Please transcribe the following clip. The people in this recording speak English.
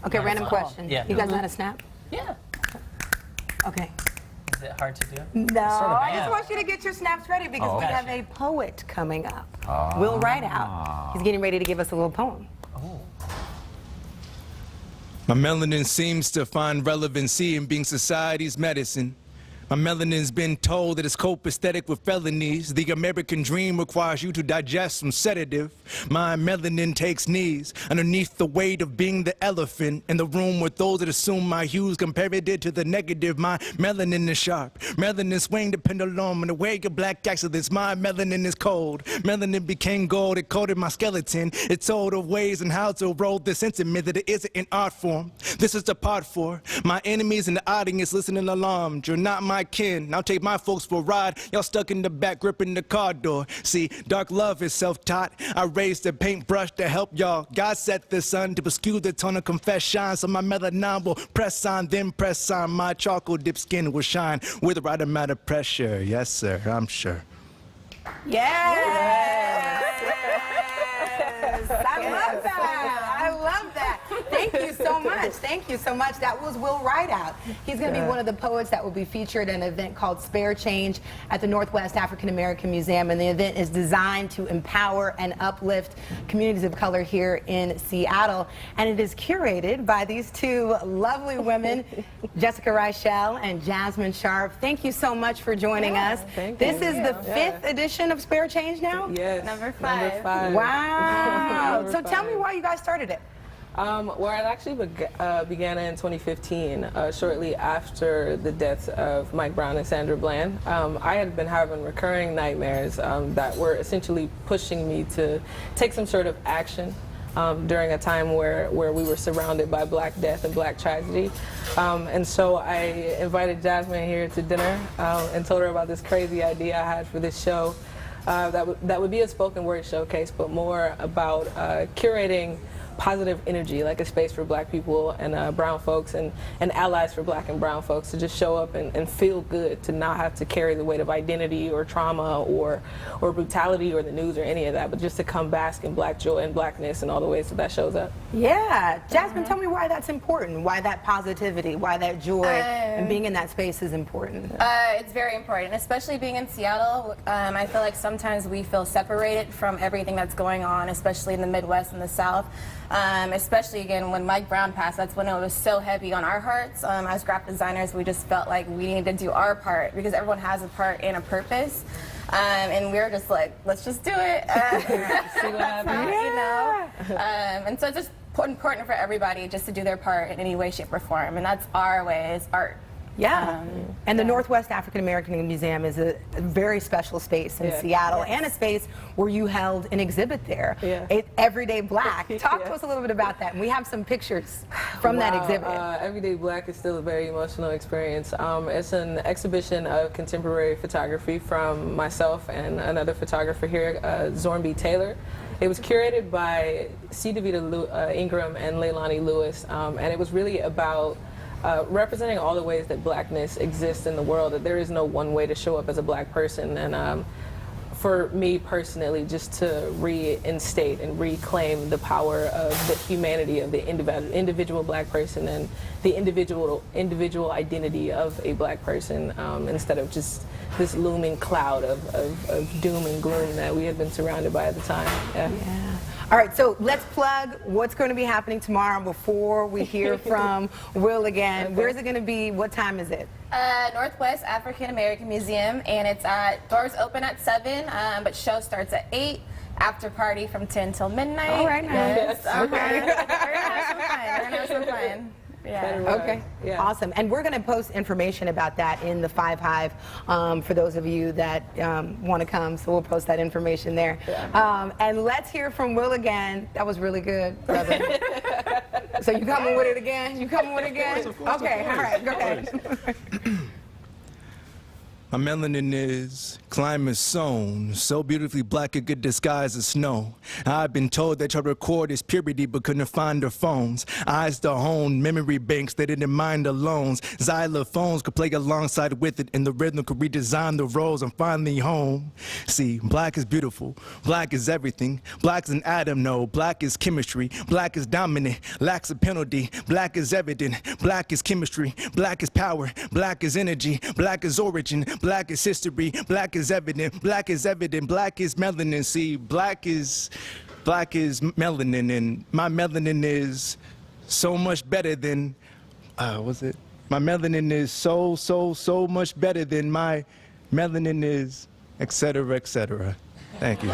Okay, random question. Yeah. You guys know how to snap? Yeah. Okay. Is it hard to do? No, I am. just want you to get your snaps ready because Oh, we okay. have a poet coming up. Will Rideout. He's getting ready to give us a little poem. Oh. My melanin seems to find relevancy in being society's medicine. My melanin's been told that it's copacetic with felonies. The American dream requires you to digest some sedative. My melanin takes knees underneath the weight of being the elephant in the room with those that assume my hues comparative to the negative. My melanin is sharp. Melanin swing the pendulum in the way of black excellence. My melanin is cold. Melanin became gold. It coated my skeleton. It told of ways and how to roll the sentiment that it isn't an art form. This is the part for my enemies in the audience listening alarmed. You're not my kin. I'll take my folks for a ride. Y'all stuck in the back gripping the car door. See, dark love is self-taught. I raised a paintbrush to help y'all. God set the sun to pursue the tone of confess shine. So my melanin will press on, then press on. My charcoal dip skin will shine with the right amount of pressure. Yes, sir, I'm sure. Yes! I love that. I love that. Thank you so much. Thank you so much. That was Will Rideout. He's going to be one of the poets that will be featured in an event called Spare Change at the Northwest African American Museum. And the event is designed to empower and uplift communities of color here in Seattle. And it is curated by these two lovely women, Jessica Reichel and Jasmine Sharp. Thank you so much for joining us. This is the 5th edition of Spare Change now? Yes. Number 5. Wow. So tell me why you guys started it. Well, it actually began in 2015, shortly after the deaths of Mike Brown and Sandra Bland. I had been having recurring nightmares that were essentially pushing me to take some sort of action during a time where we were surrounded by Black death and Black tragedy. And so I invited Jasmine here to dinner and told her about this crazy idea I had for this show that would be a spoken word showcase, but more about curating positive energy, like a space for Black people and brown folks and allies for Black and brown folks to just show up and feel good, to not have to carry the weight of identity or trauma or brutality or the news or any of that, but just to come bask in Black joy and Blackness and all the ways that shows up. Yeah. Jasmine, tell me why that's important, why that positivity, why that joy and being in that space is important. It's very important, especially being in Seattle. I feel like sometimes we feel separated from everything that's going on, especially in the Midwest and the South. Especially again when Mike Brown passed, that's when it was so heavy on our hearts. As graphic designers, we just felt like we needed to do our part because everyone has a part and a purpose. And we were just like, let's just do it. See what happens? You know? And so it's just important for everybody just to do their part in any way, shape, or form. And that's our way, is art. Yeah. And the Northwest African American Museum is a very special space in Seattle and a space where you held an exhibit there. Everyday Black. Talk to us a little bit about that. And we have some pictures from that exhibit. Everyday Black is still a very emotional experience. It's an exhibition of contemporary photography from myself and another photographer here, Zornby Taylor. It was curated by C. DeVita Ingram and Leilani Lewis, and it was really about representing all the ways that Blackness exists in the world, that there is no one way to show up as a Black person. And for me personally, just to reinstate and reclaim the power of the humanity of the individual Black person and the individual identity of a Black person, instead of just this looming cloud of doom and gloom that we had been surrounded by at the time. Yeah. All right, so let's plug what's going to be happening tomorrow before we hear from Will again. Where's it going to be? What time is it? Northwest African American Museum, and it's doors open at 7, but show starts at 8. After party from 10 till midnight. All right, nice. Yes. Okay. We're gonna have some fun. Yeah. Okay. Yeah. Awesome. And we're going to post information about that in the 5 Hive for those of you that want to come. So we'll post that information there. And let's hear from Will again. That was really good, brother. So you coming with it again? You coming with it again? Of course, okay. of course. All right. Go ahead. My melanin is climate sown, so beautifully black it could disguise as snow. I've been told that your record is purity but couldn't find her phones. Eyes to hone, memory banks that didn't mind the loans. Xylophones could play alongside with it and the rhythm could redesign the roles. I'm finally home. See, black is beautiful, black is everything. Black is an atom, no, black is chemistry. Black is dominant, lacks a penalty. Black is evident, black is chemistry. Black is power, black is energy. Black is origin, black is history. Black is evident, black is evident. Black is melanin. See, black is melanin, and my melanin is so much better than, what's it? My melanin is so much better than my melanin is, et cetera, et cetera. Thank you.